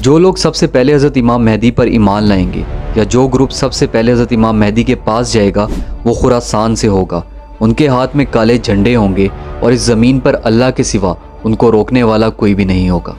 جو لوگ سب سے پہلے حضرت امام مہدی پر ایمان لائیں گے یا جو گروپ سب سے پہلے حضرت امام مہدی کے پاس جائے گا وہ خراسان سے ہوگا۔ ان کے ہاتھ میں کالے جھنڈے ہوں گے اور اس زمین پر اللہ کے سوا ان کو روکنے والا کوئی بھی نہیں ہوگا۔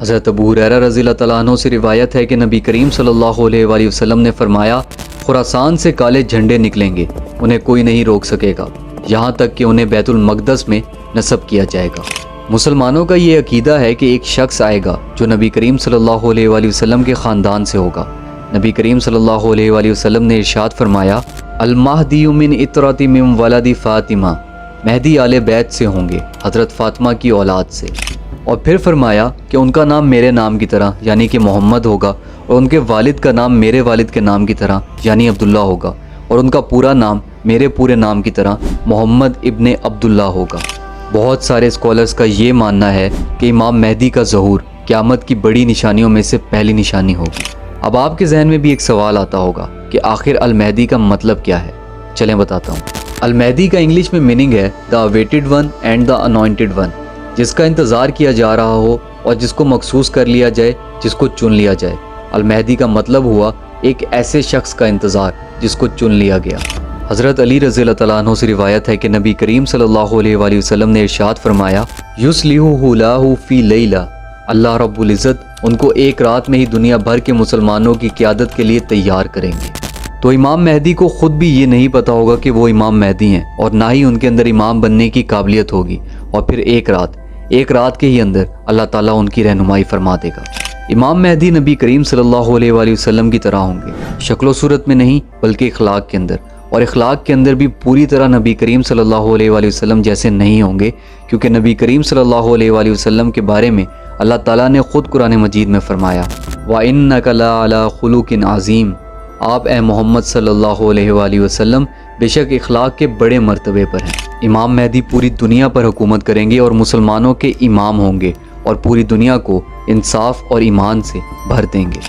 حضرت ابو ہریرہ رضی اللہ تعالیٰ عنہ سے روایت ہے کہ نبی کریم صلی اللہ علیہ وآلہ وسلم نے فرمایا، خراسان سے کالے جھنڈے نکلیں گے، انہیں کوئی نہیں روک سکے گا یہاں تک کہ انہیں بیت المقدس میں نصب کیا جائے گا۔ مسلمانوں کا یہ عقیدہ ہے کہ ایک شخص آئے گا جو نبی کریم صلی اللہ علیہ وآلہ وسلم کے خاندان سے ہوگا۔ نبی کریم صلی اللہ علیہ وآلہ وسلم نے ارشاد فرمایا، المہدی من اطرت من ولد فاطمہ، مہدی آل بیت سے ہوں گے، حضرت فاطمہ کی اولاد سے۔ اور پھر فرمایا کہ ان کا نام میرے نام کی طرح یعنی کہ محمد ہوگا، اور ان کے والد کا نام میرے والد کے نام کی طرح یعنی عبداللہ ہوگا، اور ان کا پورا نام میرے پورے نام کی طرح محمد ابن عبداللہ ہوگا۔ بہت سارے اسکالرز کا یہ ماننا ہے کہ امام مہدی کا ظہور قیامت کی بڑی نشانیوں میں سے پہلی نشانی ہوگی۔ اب آپ کے ذہن میں بھی ایک سوال آتا ہوگا کہ آخر المہدی کا مطلب کیا ہے؟ چلیں بتاتا ہوں۔ المہدی کا انگلش میں میننگ ہے the awaited one and the anointed one, جس کا انتظار کیا جا رہا ہو اور جس کو مخصوص کر لیا جائے، جس کو چن لیا جائے۔ المہدی کا مطلب ہوا ایک ایسے شخص کا انتظار جس کو چن لیا گیا۔ حضرت علی رضی اللہ تعالیٰ عنہ سے روایت ہے کہ نبی کریم صلی اللہ علیہ وآلہ وسلم نے ارشاد فرمایا، یصلحہ اللہ فی لیلہ، اللہ رب العزت ان کو ایک رات میں ہی دنیا بھر کے مسلمانوں کی قیادت کے لیے تیار کریں گے۔ تو امام مہدی کو خود بھی یہ نہیں پتا ہوگا کہ وہ امام مہدی ہیں، اور نہ ہی ان کے اندر امام بننے کی قابلیت ہوگی، اور پھر ایک رات کے ہی اندر اللہ تعالیٰ ان کی رہنمائی فرما دے گا۔ امام مہدی نبی کریم صلی اللہ علیہ وآلہ وسلم کی طرح ہوں گے، شکل و صورت میں نہیں بلکہ اخلاق کے اندر، اور اخلاق کے اندر بھی پوری طرح نبی کریم صلی اللہ علیہ وآلہ وسلم جیسے نہیں ہوں گے، کیونکہ نبی کریم صلی اللہ علیہ وآلہ وسلم کے بارے میں اللہ تعالیٰ نے خود قرآن مجید میں فرمایا، وَإِنَّكَ لَعَلَىٰ خُلُقٍ عَظِيمٍ، آپ اے محمد صلی اللہ علیہ وآلہ وسلم بے شک اخلاق کے بڑے مرتبے پر ہیں۔ امام مہدی پوری دنیا پر حکومت کریں گے اور مسلمانوں کے امام ہوں گے، اور پوری دنیا کو انصاف اور ایمان سے بھر دیں گے۔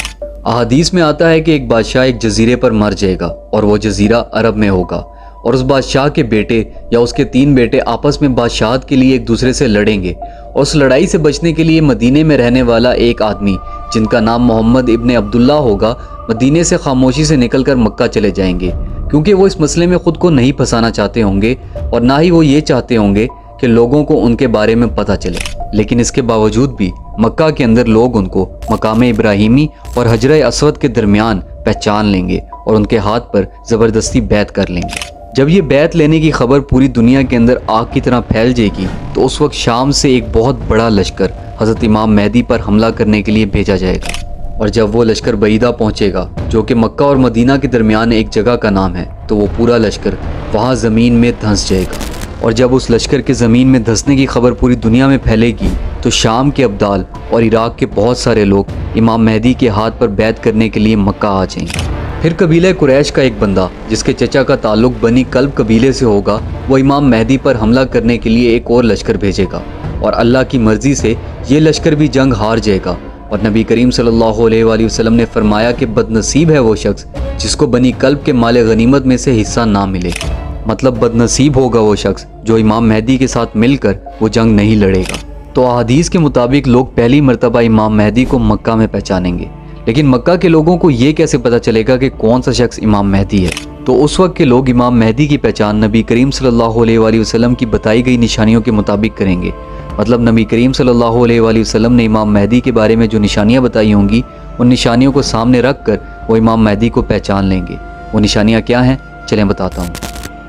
احادیث میں آتا ہے کہ ایک بادشاہ ایک جزیرے پر مر جائے گا، اور وہ جزیرہ عرب میں ہوگا، اور اس بادشاہ کے بیٹے یا اس کے 3 بیٹے آپس میں بادشاہت کے لیے ایک دوسرے سے لڑیں گے، اور اس لڑائی سے بچنے کے لیے مدینے میں رہنے والا ایک آدمی جن کا نام محمد ابن عبداللہ ہوگا، مدینے سے خاموشی سے نکل کر مکہ چلے جائیں گے، کیونکہ وہ اس مسئلے میں خود کو نہیں پھنسانا چاہتے ہوں گے، اور نہ ہی وہ یہ چاہتے ہوں گے کہ لوگوں کو ان کے بارے میں پتہ چلے۔ لیکن اس کے باوجود بھی مکہ کے اندر لوگ ان کو مقام ابراہیمی اور حجر اسود کے درمیان پہچان لیں گے اور ان کے ہاتھ پر زبردستی بیعت کر لیں گے۔ جب یہ بیعت لینے کی خبر پوری دنیا کے اندر آگ کی طرح پھیل جائے گی تو اس وقت شام سے ایک بہت بڑا لشکر حضرت امام مہدی پر حملہ کرنے کے لیے بھیجا جائے گا، اور جب وہ لشکر بعیدہ پہنچے گا جو کہ مکہ اور مدینہ کے درمیان ایک جگہ کا نام ہے، تو وہ پورا لشکر وہاں زمین میں دھنس جائے گا، اور جب اس لشکر کے زمین میں دھنسنے کی خبر پوری دنیا میں پھیلے گی تو شام کے ابدال اور عراق کے بہت سارے لوگ امام مہدی کے ہاتھ پر بیعت کرنے کے لیے مکہ آ جائیں گے۔ پھر قبیلہ قریش کا ایک بندہ جس کے چچا کا تعلق بنی کلب قبیلے سے ہوگا، وہ امام مہدی پر حملہ کرنے کے لیے ایک اور لشکر بھیجے گا، اور اللہ کی مرضی سے یہ لشکر بھی جنگ ہار جائے گا، اور نبی کریم صلی اللہ علیہ وآلہ وسلم نے فرمایا کہ بد نصیب ہے وہ شخص جس کو بنی کلب کے مال غنیمت میں سے حصہ نہ ملے، مطلب بد نصیب ہوگا وہ شخص جو امام مہدی کے ساتھ مل کر وہ جنگ نہیں لڑے گا۔ تو احادیث کے مطابق لوگ پہلی مرتبہ امام مہدی کو مکہ میں پہچانیں گے، لیکن مکہ کے لوگوں کو یہ کیسے پتہ چلے گا کہ کون سا شخص امام مہدی ہے؟ تو اس وقت کے لوگ امام مہدی کی پہچان نبی کریم صلی اللہ علیہ وآلہ وسلم کی بتائی گئی نشانیوں کے مطابق کریں گے، مطلب نبی کریم صلی اللہ علیہ وآلہ وسلم نے امام مہدی کے بارے میں جو نشانیاں بتائی ہوں گی، ان نشانیوں کو سامنے رکھ کر وہ امام مہدی کو پہچان لیں گے۔ وہ نشانیاں کیا ہیں؟ چلیں بتاتا ہوں۔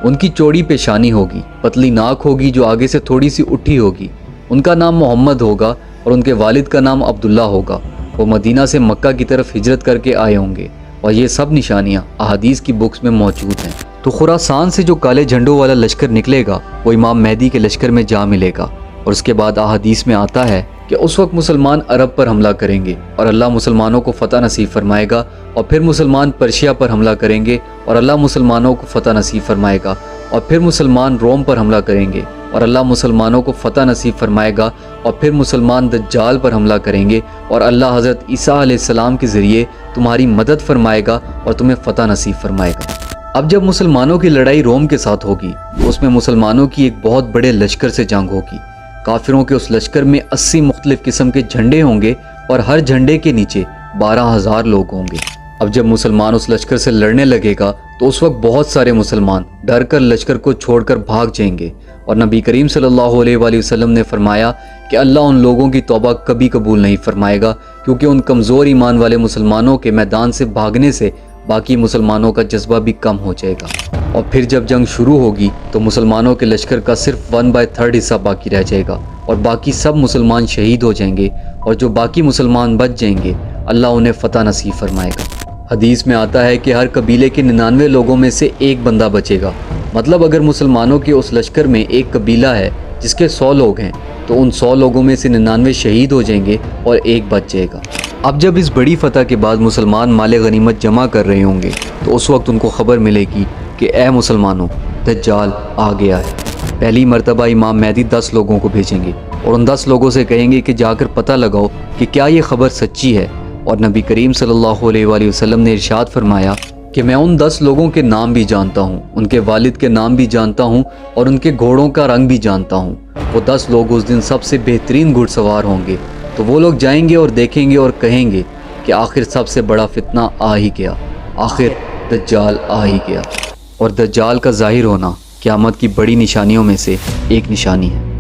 ان کی چوڑی پیشانی ہوگی، پتلی ناک ہوگی جو آگے سے تھوڑی سی اٹھی ہوگی، ان کا نام محمد ہوگا اور ان کے والد کا نام عبداللہ ہوگا، وہ مدینہ سے مکہ کی طرف ہجرت کر کے آئے ہوں گے، اور یہ سب نشانیاں احادیث کی بکس میں موجود ہیں۔ تو خراسان سے جو کالے جھنڈوں والا لشکر نکلے گا وہ امام مہدی کے لشکر میں جا ملے گا، اور اس کے بعد احادیث میں آتا ہے کہ اس وقت مسلمان عرب پر حملہ کریں گے اور اللہ مسلمانوں کو فتح نصیب فرمائے گا، اور پھر مسلمان پرشیا پر حملہ کریں گے اور اللہ مسلمانوں کو فتح نصیب فرمائے گا، اور پھر مسلمان روم پر حملہ کریں گے اور اللہ مسلمانوں کو فتح نصیب فرمائے گا، اور پھر مسلمان دجال پر حملہ کریں گے اور اللہ حضرت عیسیٰ علیہ السلام کے ذریعے تمہاری مدد فرمائے گا اور تمہیں فتح نصیب فرمائے گا۔ اب جب مسلمانوں کی لڑائی روم کے ساتھ ہوگی تو اس میں مسلمانوں کی ایک بہت بڑے لشکر سے جنگ ہوگی، کافروں کے اس لشکر میں 80 مختلف قسم کے جھنڈے ہوں گے اور ہر جھنڈے کے نیچے 12,000 لوگ ہوں گے۔ اب جب مسلمان اس لشکر سے لڑنے لگے گا تو اس وقت بہت سارے مسلمان ڈر کر لشکر کو چھوڑ کر بھاگ جائیں گے، اور نبی کریم صلی اللہ علیہ وآلہ وسلم نے فرمایا کہ اللہ ان لوگوں کی توبہ کبھی قبول نہیں فرمائے گا، کیونکہ ان کمزور ایمان والے مسلمانوں کے میدان سے بھاگنے سے باقی مسلمانوں کا جذبہ بھی کم ہو جائے گا، اور پھر جب جنگ شروع ہوگی تو مسلمانوں کے لشکر کا صرف 1/3 حصہ باقی رہ جائے گا، اور باقی سب مسلمان شہید ہو جائیں گے، اور جو باقی مسلمان بچ جائیں گے اللہ انہیں فتح نصیب فرمائے گا۔ حدیث میں آتا ہے کہ ہر قبیلے کے 99 لوگوں میں سے ایک بندہ بچے گا، مطلب اگر مسلمانوں کے اس لشکر میں ایک قبیلہ ہے جس کے 100 لوگ ہیں تو ان 100 لوگوں میں سے 99 شہید ہو جائیں گے اور ایک بچ جائے گا۔ اب جب اس بڑی فتح کے بعد مسلمان مال غنیمت جمع کر رہے ہوں گے تو اس وقت ان کو خبر ملے گی کہ اے مسلمانوں، دجال آ گیا ہے۔ پہلی مرتبہ امام مہدی 10 لوگوں کو بھیجیں گے اور ان 10 لوگوں سے کہیں گے کہ جا کر پتہ لگاؤ کہ کیا یہ خبر سچی ہے، اور نبی کریم صلی اللہ علیہ وآلہ وسلم نے ارشاد فرمایا کہ میں ان 10 لوگوں کے نام بھی جانتا ہوں، ان کے والد کے نام بھی جانتا ہوں، اور ان کے گھوڑوں کا رنگ بھی جانتا ہوں۔ وہ 10 لوگ اس دن سب سے بہترین گھڑ سوار ہوں گے، تو وہ لوگ جائیں گے اور دیکھیں گے اور کہیں گے کہ آخر سب سے بڑا فتنہ آ ہی گیا، آخر دجال آ ہی گیا۔ اور دجال کا ظاہر ہونا قیامت کی بڑی نشانیوں میں سے ایک نشانی ہے۔